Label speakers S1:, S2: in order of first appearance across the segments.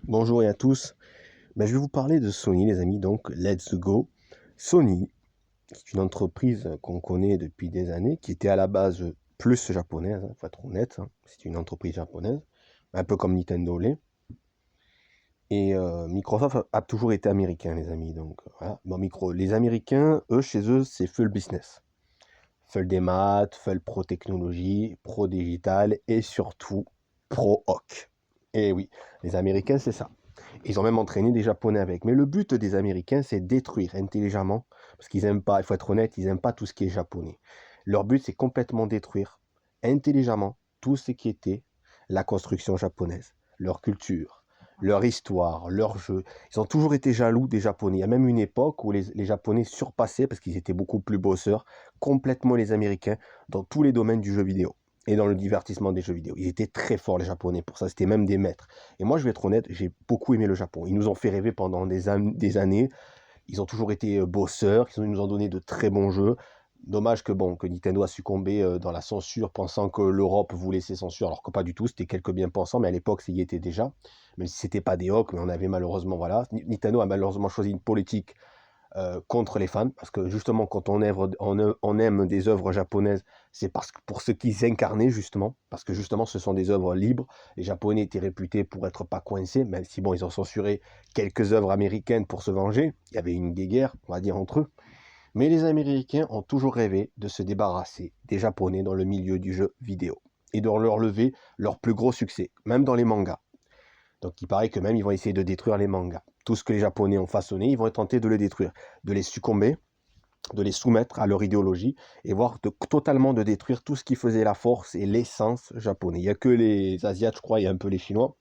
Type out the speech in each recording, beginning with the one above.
S1: Bonjour à tous. Je vais vous parler de Sony, les amis. Donc, let's go. Sony, c'est une entreprise qu'on connaît depuis des années, qui était à la base plus japonaise, il faut être honnête, hein. C'est une entreprise japonaise, un peu comme Nintendo l'est. Et Microsoft a toujours été américain, les amis. Donc, voilà. Bon, les Américains, eux, chez eux, c'est full business. Full des maths, full pro technologie, pro digital et surtout pro hoc. Et oui, les Américains, c'est ça. Ils ont même entraîné des Japonais avec. Mais le but des Américains, c'est détruire intelligemment, parce qu'ils n'aiment pas, il faut être honnête, ils n'aiment pas tout ce qui est japonais. Leur but, c'est complètement détruire intelligemment tout ce qui était la construction japonaise, leur culture, leur histoire, leurs jeux. Ils ont toujours été jaloux des Japonais. Il y a même une époque où les Japonais surpassaient, parce qu'ils étaient beaucoup plus bosseurs, complètement les Américains dans tous les domaines du jeu vidéo et dans le divertissement des jeux vidéo. Ils étaient très forts, les Japonais, pour ça, c'était même des maîtres. Et moi, je vais être honnête, j'ai beaucoup aimé le Japon. Ils nous ont fait rêver pendant des années. Ils ont toujours été bosseurs, ils nous ont donné de très bons jeux. Dommage que Nintendo a succombé dans la censure, pensant que l'Europe voulait ses censures, alors que pas du tout, c'était quelques bien-pensants, mais à l'époque, ça y était déjà. Même si c'était pas des hawks, mais on avait malheureusement, voilà. Nintendo a malheureusement choisi une politique contre les fans, parce que justement, quand on aime des œuvres japonaises, c'est parce que pour ce qu'ils incarnaient, justement, parce que justement, ce sont des œuvres libres. Les Japonais étaient réputés pour être pas coincés, même si, bon, ils ont censuré quelques œuvres américaines pour se venger. Il y avait une guerre, on va dire, entre eux. Mais les Américains ont toujours rêvé de se débarrasser des Japonais dans le milieu du jeu vidéo et de leur lever leur plus gros succès, même dans les mangas. Donc il paraît que même ils vont essayer de détruire les mangas. Tout ce que les Japonais ont façonné, ils vont tenter de le détruire, de les succomber, de les soumettre à leur idéologie et voire totalement de détruire tout ce qui faisait la force et l'essence japonais. Il n'y a que les Asiates, je crois, et un peu les Chinois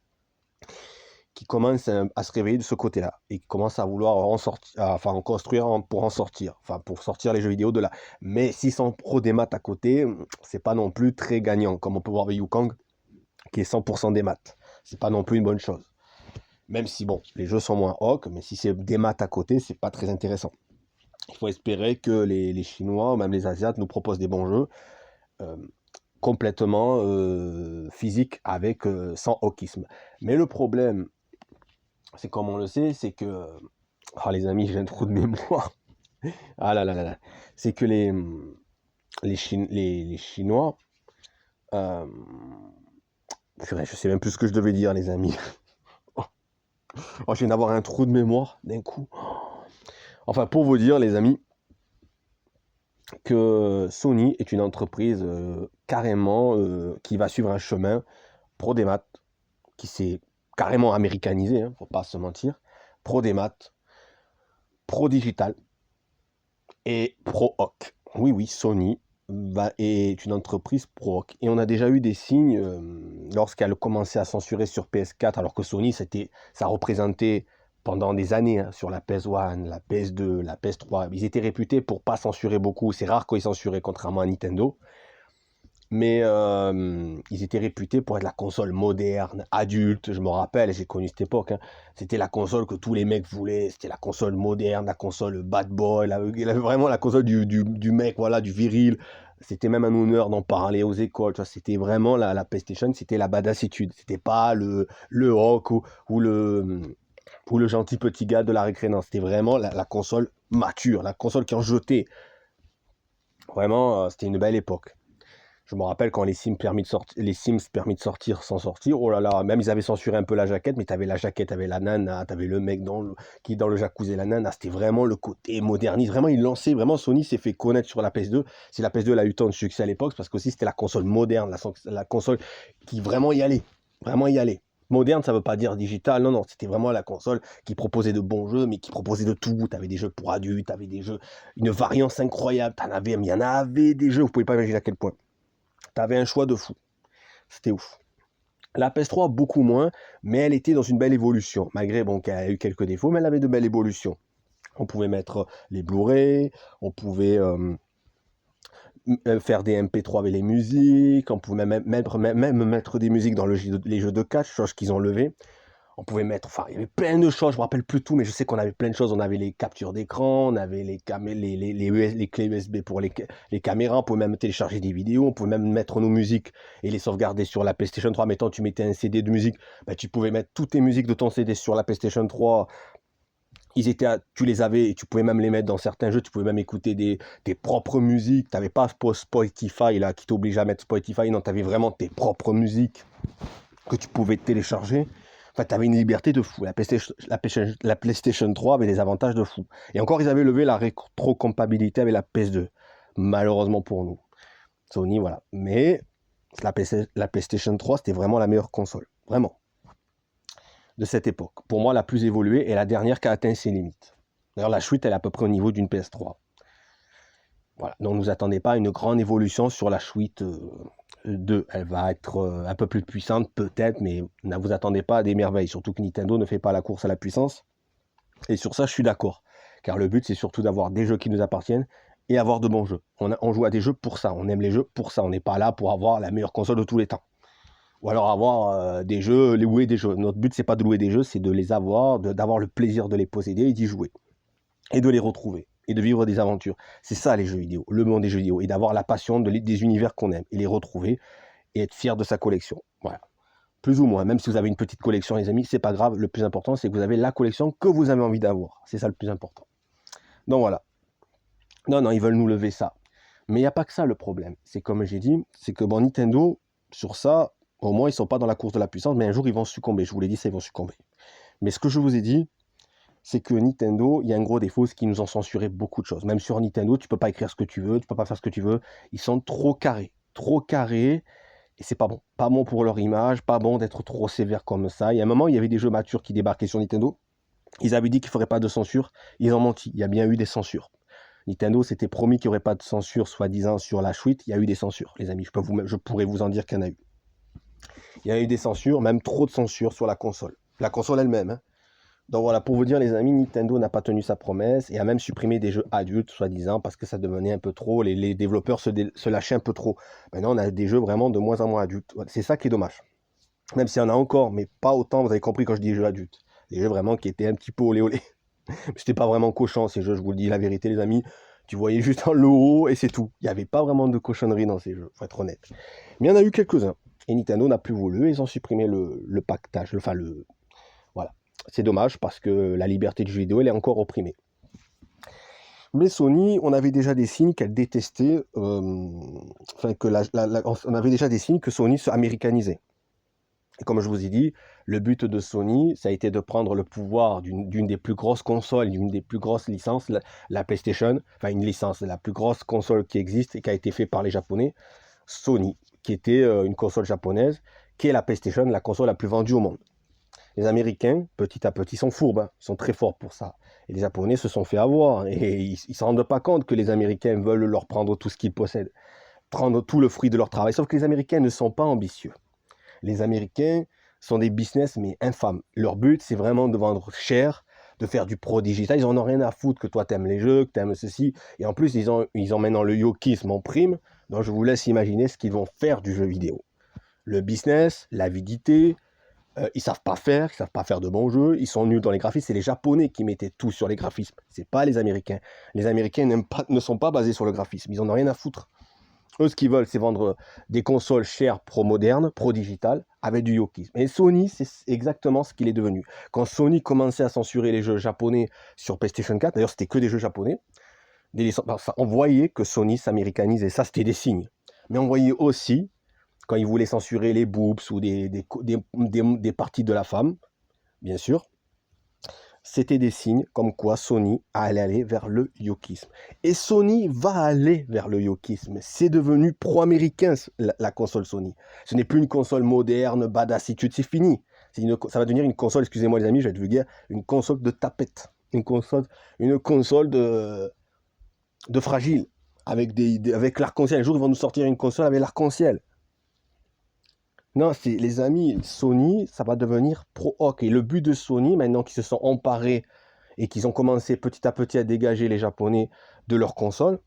S1: qui commencent à se réveiller de ce côté-là et qui commencent à vouloir en sortir, enfin en construire pour en sortir, enfin pour sortir les jeux vidéo de là. Mais s'ils sont pro des maths à côté, c'est pas non plus très gagnant, comme on peut voir avec Yukong qui est 100% des maths. C'est pas non plus une bonne chose. Même si, bon, les jeux sont moins hoc, mais si c'est des maths à côté, c'est pas très intéressant. Il faut espérer que les Chinois, ou même les Asiates, nous proposent des bons jeux euh, complètement physiques, sans hockisme. Mais le problème, c'est comme on le sait, c'est que... Ah les amis, j'ai un trou de mémoire. Ah là là là là. C'est que les Chinois... Euh, je sais même plus ce que je devais dire, les amis. Oh, je viens d'avoir un trou de mémoire d'un coup. Enfin, pour vous dire, les amis, que Sony est une entreprise carrément qui va suivre un chemin pro des maths, qui s'est carrément américanisé, hein, faut pas se mentir, pro des maths, pro digital et pro hoc. Oui, oui, Sony est une entreprise pro hoc. Et on a déjà eu des signes lorsqu'elle commençait à censurer sur PS4, alors que Sony, ça représentait pendant des années hein, sur la PS1, la PS2, la PS3. Ils étaient réputés pour pas censurer beaucoup. C'est rare qu'ils censuraient, contrairement à Nintendo. Mais ils étaient réputés pour être la console moderne, adulte. Je me rappelle, j'ai connu cette époque, hein. C'était la console que tous les mecs voulaient. C'était la console moderne, la console bad boy, vraiment la console du mec, voilà, du viril. C'était même un honneur d'en parler aux écoles. Tu vois, c'était vraiment la PlayStation, c'était la badassitude. C'était pas le rock ou le gentil petit gars de la récré. Non, c'était vraiment la console mature, la console qui en jetait. Vraiment, c'était une belle époque. Je me rappelle quand les Sims permis de sortir sans sortir, oh là là, même ils avaient censuré un peu la jaquette, mais t'avais la jaquette, t'avais la nana, t'avais le mec qui est dans le jacuzzi et la nana, c'était vraiment le côté moderniste, vraiment ils lançaient, vraiment Sony s'est fait connaître sur la PS2, si la PS2 elle a eu tant de succès à l'époque, c'est parce qu'aussi c'était la console moderne, la console qui vraiment y allait. Moderne, ça veut pas dire digital, non, non, c'était vraiment la console qui proposait de bons jeux, mais qui proposait de tout. T'avais des jeux pour adultes, t'avais des jeux, une variance incroyable, mais il y en avait des jeux, vous pouvez pas imaginer à quel point. T'avais un choix de fou. C'était ouf. La PS3, beaucoup moins, mais elle était dans une belle évolution. Malgré bon, qu'elle a eu quelques défauts, mais elle avait de belles évolutions. On pouvait mettre les Blu-ray, on pouvait faire des MP3 avec les musiques, on pouvait même mettre des musiques dans les jeux de catch, chose qu'ils ont levé. On pouvait mettre, enfin, il y avait plein de choses, je me rappelle plus tout, mais je sais qu'on avait plein de choses. On avait les captures d'écran, on avait les clés USB pour les caméras, on pouvait même télécharger des vidéos, on pouvait même mettre nos musiques et les sauvegarder sur la PlayStation 3. Mettons, tu mettais un CD de musique, bah, tu pouvais mettre toutes tes musiques de ton CD sur la PlayStation 3. Tu les avais et tu pouvais même les mettre dans certains jeux, tu pouvais même écouter tes propres musiques. Tu n'avais pas Spotify là, qui t'oblige à mettre Spotify, non, tu avais vraiment tes propres musiques que tu pouvais télécharger. Enfin, tu avais une liberté de fou. La PlayStation 3 avait des avantages de fou. Et encore, ils avaient levé la rétrocompatibilité avec la PS2. Malheureusement pour nous. Sony, voilà. Mais la PlayStation 3, c'était vraiment la meilleure console. Vraiment. De cette époque. Pour moi, la plus évoluée et la dernière qui a atteint ses limites. D'ailleurs, la Switch, elle est à peu près au niveau d'une PS3. Voilà. Donc, ne vous attendez pas à une grande évolution sur la Switch 2. Elle va être un peu plus puissante, peut-être, mais ne vous attendez pas à des merveilles. Surtout que Nintendo ne fait pas la course à la puissance. Et sur ça, je suis d'accord. Car le but, c'est surtout d'avoir des jeux qui nous appartiennent et avoir de bons jeux. On joue à des jeux pour ça. On aime les jeux pour ça. On n'est pas là pour avoir la meilleure console de tous les temps. Ou alors avoir des jeux, louer des jeux. Notre but, c'est pas de louer des jeux, c'est de les avoir, d'avoir le plaisir de les posséder et d'y jouer. Et de les retrouver. Et de vivre des aventures. C'est ça les jeux vidéo, le monde des jeux vidéo. Et d'avoir la passion des univers qu'on aime. Et les retrouver et être fier de sa collection. Voilà. Plus ou moins. Même si vous avez une petite collection, les amis, c'est pas grave. Le plus important, c'est que vous avez la collection que vous avez envie d'avoir. C'est ça le plus important. Donc voilà. Non, ils veulent nous lever ça. Mais il n'y a pas que ça le problème. C'est comme j'ai dit, c'est que bon, Nintendo, sur ça, au moins, ils ne sont pas dans la course de la puissance, mais un jour, ils vont succomber. Je vous l'ai dit, ça, ils vont succomber. Mais ce que je vous ai dit, c'est que Nintendo, il y a un gros défaut, c'est qu'ils nous ont censuré beaucoup de choses. Même sur Nintendo, tu peux pas écrire ce que tu veux, tu peux pas faire ce que tu veux. Ils sont trop carrés. Trop carrés. Et c'est pas bon. Pas bon pour leur image, pas bon d'être trop sévère comme ça. Il y a un moment, il y avait des jeux matures qui débarquaient sur Nintendo. Ils avaient dit qu'il ne ferait pas de censure. Ils ont menti. Il y a bien eu des censures. Nintendo s'était promis qu'il n'y aurait pas de censure, soi-disant, sur la Switch. Il y a eu des censures, les amis. Je pourrais vous en dire qu'il y en a eu. Il y a eu des censures, même trop de censure sur la console. La console elle-même. Hein. Donc voilà, pour vous dire, les amis, Nintendo n'a pas tenu sa promesse et a même supprimé des jeux adultes, soi-disant, parce que ça devenait un peu trop. Les développeurs se lâchaient un peu trop. Maintenant, on a des jeux vraiment de moins en moins adultes. C'est ça qui est dommage. Même s'il y en a encore, mais pas autant, vous avez compris quand je dis jeux adultes. Des jeux vraiment qui étaient un petit peu olé olé. C'était pas vraiment cochon ces jeux, je vous le dis la vérité les amis. Tu voyais juste un logo et c'est tout. Il n'y avait pas vraiment de cochonnerie dans ces jeux, faut être honnête. Mais il y en a eu quelques-uns. Et Nintendo n'a plus voulu, ils ont supprimé le pactage, Voilà. C'est dommage parce que la liberté du jeu vidéo, elle est encore opprimée. Mais Sony, on avait déjà des signes qu'elle détestait, on avait déjà des signes que Sony se américanisait. Et comme je vous ai dit, le but de Sony, ça a été de prendre le pouvoir d'une des plus grosses consoles, d'une des plus grosses licences, la PlayStation, enfin une licence, la plus grosse console qui existe et qui a été faite par les Japonais, Sony, qui était une console japonaise, qui est la PlayStation, la console la plus vendue au monde. Les Américains, petit à petit, sont fourbes, hein, sont très forts pour ça. Et les Japonais se sont fait avoir, et ils ne se rendent pas compte que les Américains veulent leur prendre tout ce qu'ils possèdent, prendre tout le fruit de leur travail. Sauf que les Américains ne sont pas ambitieux. Les Américains sont des business, mais infâmes. Leur but, c'est vraiment de vendre cher, de faire du pro digital. Ils n'en ont rien à foutre que toi, tu aimes les jeux, que tu aimes ceci. Et en plus, ils ont maintenant le yokisme en prime. Donc, je vous laisse imaginer ce qu'ils vont faire du jeu vidéo. Le business, l'avidité, ils ne savent pas faire de bons jeux. Ils sont nuls dans les graphismes. C'est les Japonais qui mettaient tout sur les graphismes. Ce n'est pas les Américains. Les Américains ne sont pas basés sur le graphisme. Ils n'en ont rien à foutre. Eux, ce qu'ils veulent, c'est vendre des consoles chères, pro-modernes, pro-digitales, avec du yokisme. Et Sony, c'est exactement ce qu'il est devenu. Quand Sony commençait à censurer les jeux japonais sur PlayStation 4, d'ailleurs, c'était que des jeux japonais, on voyait que Sony s'américanisait. Ça, c'était des signes. Mais on voyait aussi, quand ils voulaient censurer les boobs ou des parties de la femme, bien sûr, c'était des signes comme quoi Sony allait aller vers le yokisme. Et Sony va aller vers le yokisme. C'est devenu pro-américain, la console Sony. Ce n'est plus une console moderne, badassitude, c'est fini. Ça va devenir une console, excusez-moi les amis, je vais être vulgaire, une console de tapette. Une console de fragile, avec l'arc-en-ciel. Un jour, ils vont nous sortir une console avec l'arc-en-ciel. Non, les amis, Sony, ça va devenir pro-hoc. Et le but de Sony, maintenant qu'ils se sont emparés et qu'ils ont commencé petit à petit à dégager les Japonais de leur console,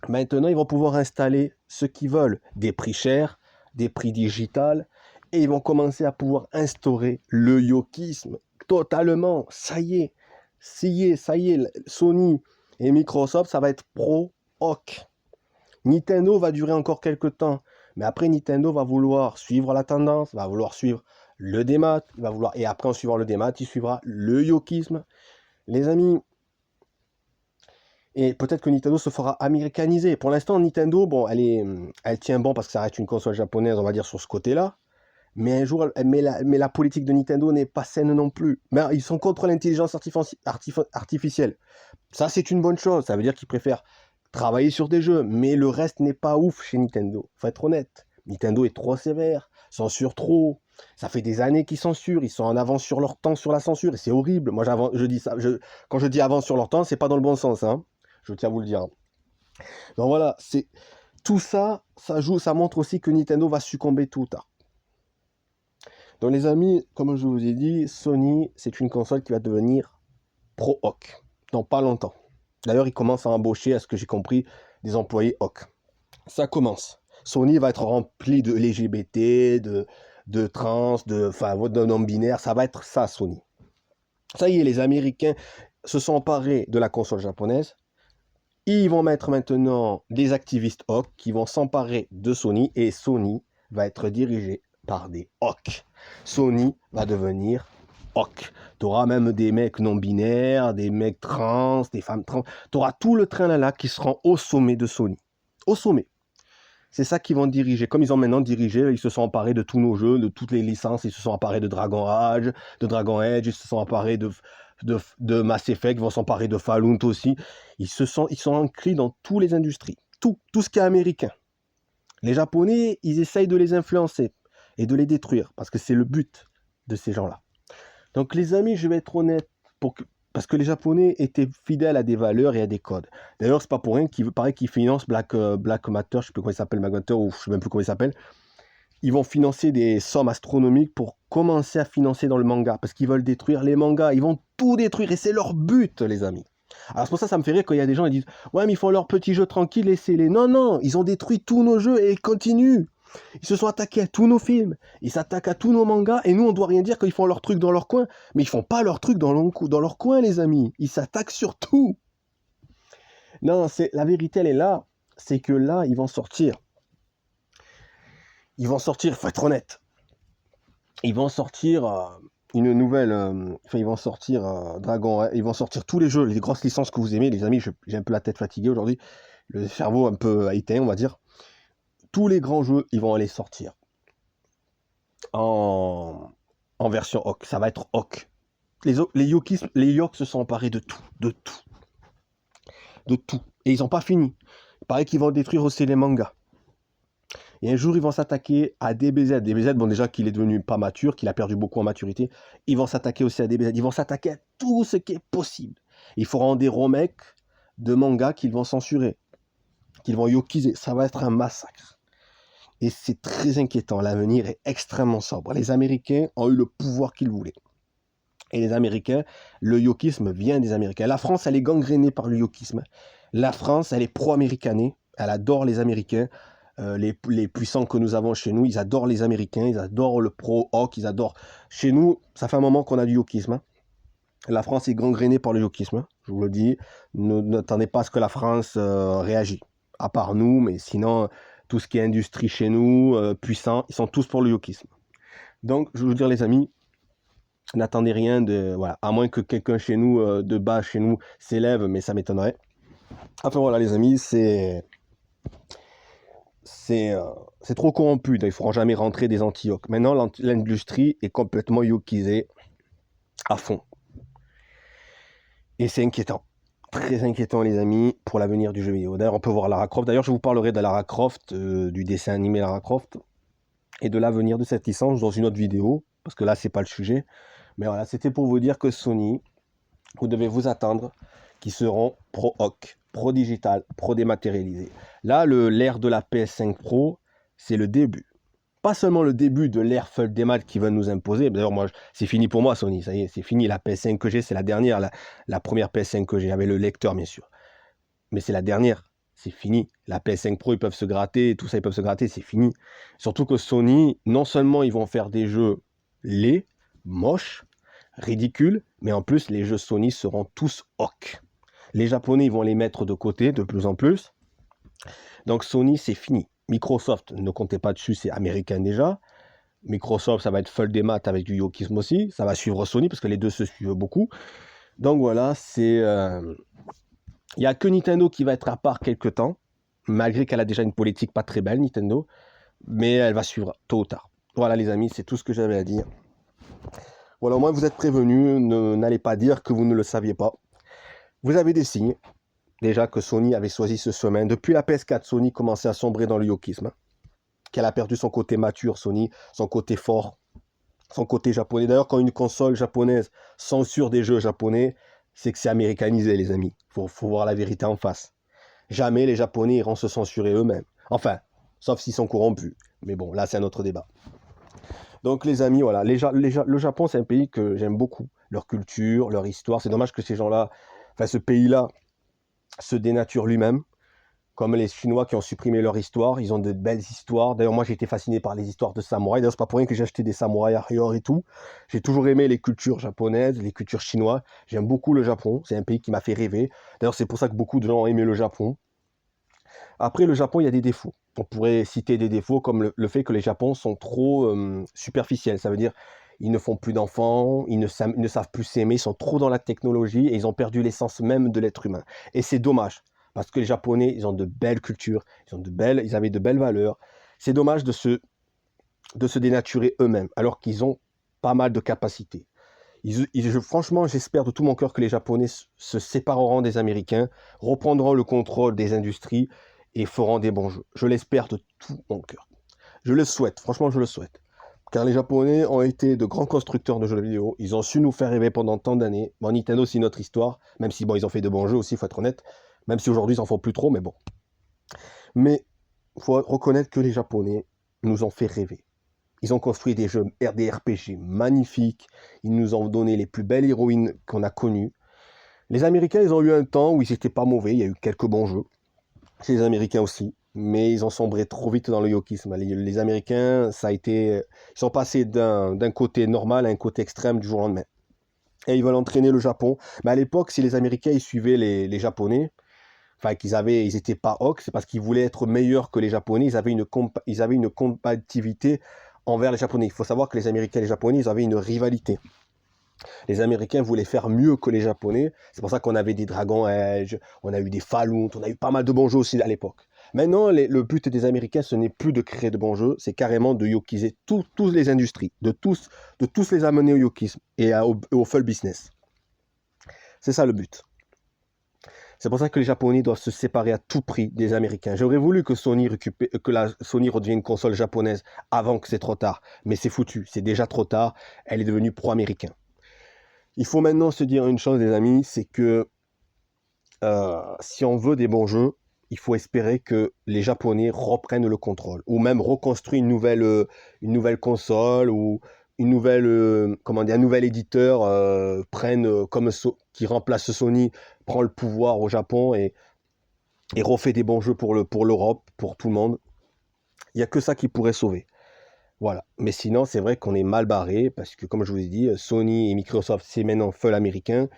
S1: maintenant ils vont pouvoir installer ce qu'ils veulent. Des prix chers, des prix digitales et ils vont commencer à pouvoir instaurer le yokisme totalement. Ça y est, Sony et Microsoft, ça va être pro-hoc. Nintendo va durer encore quelques temps, mais après Nintendo va vouloir suivre la tendance, va vouloir suivre le démat, et après en suivant le démat, il suivra le yokisme. Les amis, et peut-être que Nintendo se fera américaniser. Pour l'instant, Nintendo, bon, elle tient bon parce que ça reste une console japonaise, on va dire, sur ce côté-là. Mais un jour, mais la politique de Nintendo n'est pas saine non plus. Mais ils sont contre l'intelligence artificielle. Ça, c'est une bonne chose. Ça veut dire qu'ils préfèrent travailler sur des jeux. Mais le reste n'est pas ouf chez Nintendo. Faut être honnête. Nintendo est trop sévère, censure trop. Ça fait des années qu'ils censurent. Ils sont en avance sur leur temps sur la censure. Et c'est horrible. Moi, je dis ça. Quand je dis avance sur leur temps, c'est pas dans le bon sens. Hein. Je tiens à vous le dire. Donc voilà, tout ça, ça montre aussi que Nintendo va succomber tout ou tard. Donc les amis, comme je vous ai dit, Sony, c'est une console qui va devenir pro-hoc dans pas longtemps. D'ailleurs, ils commencent à embaucher, à ce que j'ai compris, des employés hoc. Ça commence. Sony va être rempli de LGBT, de trans, de non-binaires. Ça va être ça, Sony. Ça y est, les Américains se sont emparés de la console japonaise. Ils vont mettre maintenant des activistes hoc qui vont s'emparer de Sony et Sony va être dirigé par des hoc. Sony va devenir hoc. Tu auras même des mecs non-binaires, des mecs trans, des femmes trans. Tu auras tout le train là qui sera au sommet de Sony. Au sommet. C'est ça qu'ils vont diriger. Comme ils ont maintenant dirigé, ils se sont emparés de tous nos jeux, de toutes les licences. Ils se sont emparés de Dragon Age, ils se sont emparés de Mass Effect, ils vont s'emparer de Fallout aussi. Ils sont inscrits dans toutes les industries. Tout ce qui est américain. Les Japonais, ils essayent de les influencer et de les détruire, parce que c'est le but de ces gens-là. Donc les amis, je vais être honnête, parce que les Japonais étaient fidèles à des valeurs et à des codes. D'ailleurs, c'est pas pour rien qu'il paraît qu'ils financent Black Matter, je ne sais plus comment il s'appelle, Matter, ou je ne sais même plus comment il s'appelle. Ils vont financer des sommes astronomiques pour commencer à financer dans le manga, parce qu'ils veulent détruire les mangas, ils vont tout détruire, et c'est leur but, les amis. Alors c'est pour ça que ça me fait rire quand il y a des gens qui disent « Ouais, mais ils font leur petit jeu tranquille, laissez-les. » Non, non, ils ont détruit tous nos jeux et ils continuent. Ils se sont attaqués à tous nos films, ils s'attaquent à tous nos mangas, et nous, on doit rien dire qu'ils font leur truc dans leur coin. Mais ils font pas leur truc dans leur coin, les amis. Ils s'attaquent sur tout. Non, la vérité, elle est là. C'est que là, ils vont sortir. Il faut être honnête. Ils vont sortir une nouvelle... ils vont sortir Dragon... Ils vont sortir tous les jeux, les grosses licences que vous aimez. Les amis, j'ai un peu la tête fatiguée aujourd'hui. Le cerveau un peu éteint, on va dire. Tous les grands jeux, ils vont aller sortir en version hoc. Ça va être hoc. Les yoks se sont emparés de tout. Et ils n'ont pas fini. Il paraît qu'ils vont détruire aussi les mangas. Et un jour, ils vont s'attaquer à DBZ. DBZ, bon, déjà qu'il est devenu pas mature, qu'il a perdu beaucoup en maturité. Ils vont s'attaquer aussi à DBZ. Ils vont s'attaquer à tout ce qui est possible. Ils feront des remakes de mangas qu'ils vont censurer, qu'ils vont yokiser. Ça va être un massacre. Et c'est très inquiétant. L'avenir est extrêmement sombre. Les Américains ont eu le pouvoir qu'ils voulaient. Et les Américains, le yokisme vient des Américains. La France, elle est gangrénée par le yokisme. La France, elle est pro-américanée. Elle adore les Américains. Les puissants que nous avons chez nous, ils adorent les Américains. Ils adorent le pro-hoc. Ils adorent... Chez nous, ça fait un moment qu'on a du yokisme. Hein. La France est gangrénée par le yokisme. Hein. Je vous le dis. N'attendez pas à ce que la France réagisse. À part nous, mais sinon... Tout ce qui est industrie chez nous, puissant, ils sont tous pour le yokisme. Donc, je veux vous dire, les amis, n'attendez rien de... Voilà, à moins que quelqu'un chez nous, de bas chez nous, s'élève, mais ça m'étonnerait. Enfin, voilà, les amis, c'est trop corrompu. Donc, il ne faudra jamais rentrer des anti-yoks. Maintenant, l'industrie est complètement yokisée à fond. Et c'est inquiétant. Très inquiétant, les amis, pour l'avenir du jeu vidéo. D'ailleurs, on peut voir Lara Croft. D'ailleurs, je vous parlerai de Lara Croft, du dessin animé Lara Croft, et de l'avenir de cette licence dans une autre vidéo, parce que là, c'est pas le sujet. Mais voilà, c'était pour vous dire que Sony, vous devez vous attendre qu'ils seront pro-hoc, pro-digital, pro-dématérialisé. Là, l'ère de la PS5 Pro, c'est le début. Pas seulement le début de l'ère full démat qui va nous imposer. D'ailleurs, moi, c'est fini pour moi, Sony. Ça y est, c'est fini. La PS5 que j'ai, c'est la dernière. La première PS5 que j'ai, avec le lecteur, bien sûr. Mais c'est la dernière. c'est fini. La PS5 Pro, ils peuvent se gratter, tout ça, ils peuvent se gratter, c'est fini. Surtout que Sony, non seulement ils vont faire des jeux laids, moches, ridicules, mais en plus, les jeux Sony seront tous hoc. Les Japonais, ils vont les mettre de côté de plus en plus. Donc Sony, c'est fini. Microsoft, ne comptez pas dessus, c'est américain déjà. Microsoft, ça va être full des maths avec du yokisme aussi. Ça va suivre Sony parce que les deux se suivent beaucoup. Donc voilà, il n'y a que Nintendo qui va être à part quelques temps, malgré qu'elle a déjà une politique pas très belle, Nintendo. Mais elle va suivre tôt ou tard. Voilà les amis, c'est tout ce que j'avais à dire. Voilà, au moins vous êtes prévenus, n'allez pas dire que vous ne le saviez pas. Vous avez des signes, déjà que Sony avait choisi ce chemin. Depuis la PS4, Sony commençait à sombrer dans le yokisme. Qu'elle a perdu son côté mature, Sony, son côté fort, son côté japonais. D'ailleurs, quand une console japonaise censure des jeux japonais, c'est que c'est américanisé, les amis. Faut voir la vérité en face. Jamais les Japonais iront se censurer eux-mêmes. Enfin, sauf s'ils sont corrompus. Mais bon, là, c'est un autre débat. Donc, les amis, voilà. Le Japon, c'est un pays que j'aime beaucoup. Leur culture, leur histoire. C'est dommage que ces gens-là, enfin, ce pays-là, se dénature lui-même. Comme les Chinois qui ont supprimé leur histoire, ils ont de belles histoires. D'ailleurs, moi, j'ai été fasciné par les histoires de samouraïs. D'ailleurs, c'est pas pour rien que j'ai acheté des samouraïs à Ryor et tout. J'ai toujours aimé les cultures japonaises, les cultures chinoises. J'aime beaucoup le Japon. C'est un pays qui m'a fait rêver. D'ailleurs, c'est pour ça que beaucoup de gens ont aimé le Japon. Après, le Japon, il y a des défauts. On pourrait citer des défauts comme le fait que les Japons sont trop superficiels. Ça veut dire ils ne font plus d'enfants, ils ne savent plus s'aimer, ils sont trop dans la technologie et ils ont perdu l'essence même de l'être humain. Et c'est dommage. Parce que les Japonais, ils ont de belles cultures, ils avaient de belles valeurs. C'est dommage de se dénaturer eux-mêmes, alors qu'ils ont pas mal de capacités. Franchement, j'espère de tout mon cœur que les Japonais se sépareront des Américains, reprendront le contrôle des industries et feront des bons jeux. Je l'espère de tout mon cœur. Je le souhaite, franchement, je le souhaite. Car les Japonais ont été de grands constructeurs de jeux vidéo. Ils ont su nous faire rêver pendant tant d'années. Bon, Nintendo, c'est une autre histoire, même si, bon, ils ont fait de bons jeux aussi, il faut être honnête. Même si aujourd'hui, ils en font plus trop, mais bon. Mais il faut reconnaître que les Japonais nous ont fait rêver. Ils ont construit des jeux, des RPG magnifiques. Ils nous ont donné les plus belles héroïnes qu'on a connues. Les Américains, ils ont eu un temps où ils n'étaient pas mauvais. Il y a eu quelques bons jeux. Chez les Américains aussi. Mais ils ont sombré trop vite dans le yokisme. Les Américains, ils sont passés d'un côté normal à un côté extrême du jour au lendemain. Et ils veulent entraîner le Japon. Mais à l'époque, si les Américains ils suivaient les Japonais, enfin ils étaient pas hoc, c'est parce qu'ils voulaient être meilleurs que les Japonais. Ils avaient une compatibilité envers les Japonais. Il faut savoir que les Américains et les Japonais, ils avaient une rivalité. Les Américains voulaient faire mieux que les Japonais. C'est pour ça qu'on avait des Dragon Age, on a eu des Fallout, on a eu pas mal de bons jeux aussi à l'époque. Maintenant, le but des Américains, ce n'est plus de créer de bons jeux, c'est carrément de yokiser toutes les industries, de tous les amener au yokisme et au full business. C'est ça le but. C'est pour ça que les Japonais doivent se séparer à tout prix des Américains. J'aurais voulu que Sony redevienne une console japonaise avant que c'est trop tard. Mais c'est foutu, c'est déjà trop tard. Elle est devenue pro-américain. Il faut maintenant se dire une chose, les amis, c'est que si on veut des bons jeux, il faut espérer que les Japonais reprennent le contrôle. Ou même reconstruisent une nouvelle console ou un nouvel éditeur qui remplace Sony, prend le pouvoir au Japon et refait des bons jeux pour l'Europe, pour tout le monde. Il n'y a que ça qui pourrait sauver. Voilà. Mais sinon, c'est vrai qu'on est mal barré parce que, comme je vous ai dit, Sony et Microsoft, c'est maintenant full américain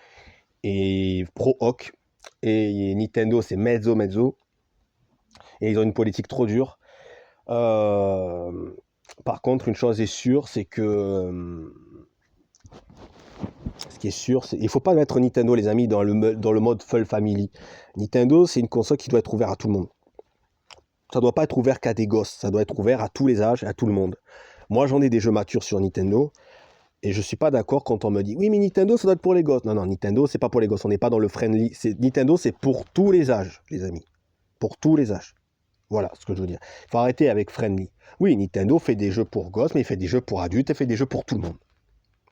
S1: et pro-hoc. Et Nintendo, c'est mezzo. Et ils ont une politique trop dure. Par contre, une chose est sûre, c'est que ce qui est sûr, il ne faut pas mettre Nintendo, les amis, dans le mode full family. Nintendo, c'est une console qui doit être ouverte à tout le monde. Ça ne doit pas être ouvert qu'à des gosses, ça doit être ouvert à tous les âges, à tout le monde. Moi, j'en ai des jeux matures sur Nintendo, et je ne suis pas d'accord quand on me dit « Oui, mais Nintendo, ça doit être pour les gosses. » Non, Nintendo, c'est pas pour les gosses, on n'est pas dans le friendly. Nintendo, c'est pour tous les âges, les amis. Pour tous les âges. Voilà ce que je veux dire. Il faut arrêter avec friendly. Oui, Nintendo fait des jeux pour gosses, mais il fait des jeux pour adultes, il fait des jeux pour tout le monde.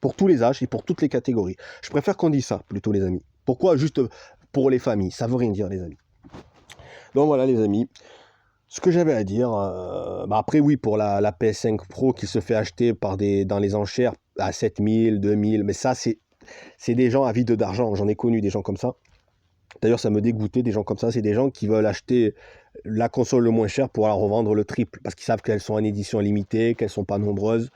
S1: Pour tous les âges et pour toutes les catégories. Je préfère qu'on dise ça, plutôt, les amis. Pourquoi juste pour les familles? Ça veut rien dire, les amis. Donc voilà, les amis. Ce que j'avais à dire, après oui, pour la PS5 Pro qui se fait acheter dans les enchères à 7000, 2000, mais ça, c'est des gens avides d'argent. J'en ai connu des gens comme ça. D'ailleurs, ça me dégoûtait, des gens comme ça. C'est des gens qui veulent acheter la console le moins cher pour la revendre le triple, parce qu'ils savent qu'elles sont en édition limitée, qu'elles sont pas nombreuses.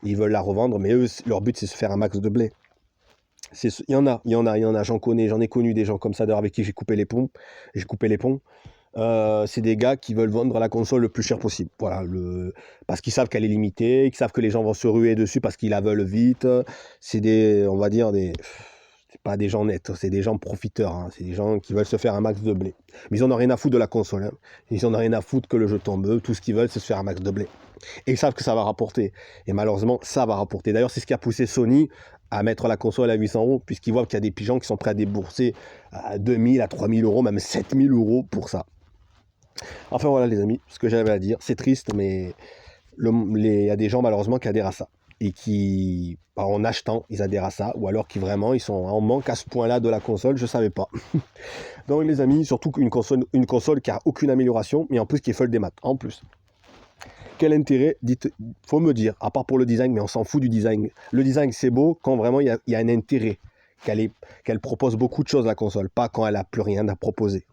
S1: Ils veulent la revendre, mais eux, leur but, c'est de se faire un max de blé. Il y en a, j'en ai connu des gens comme ça, d'ailleurs, avec qui j'ai coupé les ponts. C'est des gars qui veulent vendre la console le plus cher possible. Voilà, parce qu'ils savent qu'elle est limitée, qu'ils savent que les gens vont se ruer dessus parce qu'ils la veulent vite. C'est on va dire, c'est pas des gens nets, c'est des gens profiteurs. Hein. C'est des gens qui veulent se faire un max de blé. Mais ils en ont rien à foutre de la console. Hein. Ils en ont rien à foutre que le jeu tombe. Eux, tout ce qu'ils veulent, c'est se faire un max de blé. Et ils savent que ça va rapporter. Et malheureusement, ça va rapporter. D'ailleurs, c'est ce qui a poussé Sony à mettre la console à 800 €, puisqu'ils voient qu'il y a des pigeons qui sont prêts à débourser à 2000, à 3000 € même 7000 € pour ça. Enfin voilà les amis, ce que j'avais à dire, c'est triste, mais il y a des gens malheureusement qui adhèrent à ça. Et qui, en achetant, ils adhèrent à ça, ou alors qui vraiment, ils sont en manque à ce point-là de la console, je savais pas. Donc les amis, surtout une console qui a aucune amélioration, mais en plus qui est folle des maths, en plus. Quel intérêt, faut me dire, à part pour le design, mais on s'en fout du design. Le design c'est beau quand vraiment il y a un intérêt, qu'elle propose beaucoup de choses la console, pas quand elle a plus rien à proposer.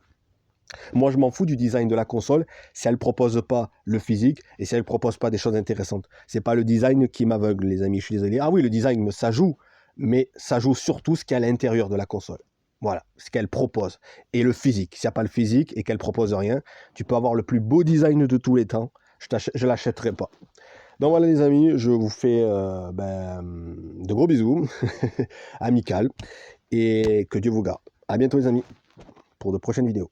S1: Moi, je m'en fous du design de la console si elle ne propose pas le physique et si elle ne propose pas des choses intéressantes. C'est pas le design qui m'aveugle, les amis, je suis désolé. Ah oui, le design, ça joue, mais ça joue surtout ce qu'il y a à l'intérieur de la console. Voilà, ce qu'elle propose. Et le physique. S'il n'y a pas le physique et qu'elle propose rien, tu peux avoir le plus beau design de tous les temps, je ne l'achèterai pas. Donc voilà les amis, je vous fais de gros bisous, amical, et que Dieu vous garde. À bientôt les amis, pour de prochaines vidéos.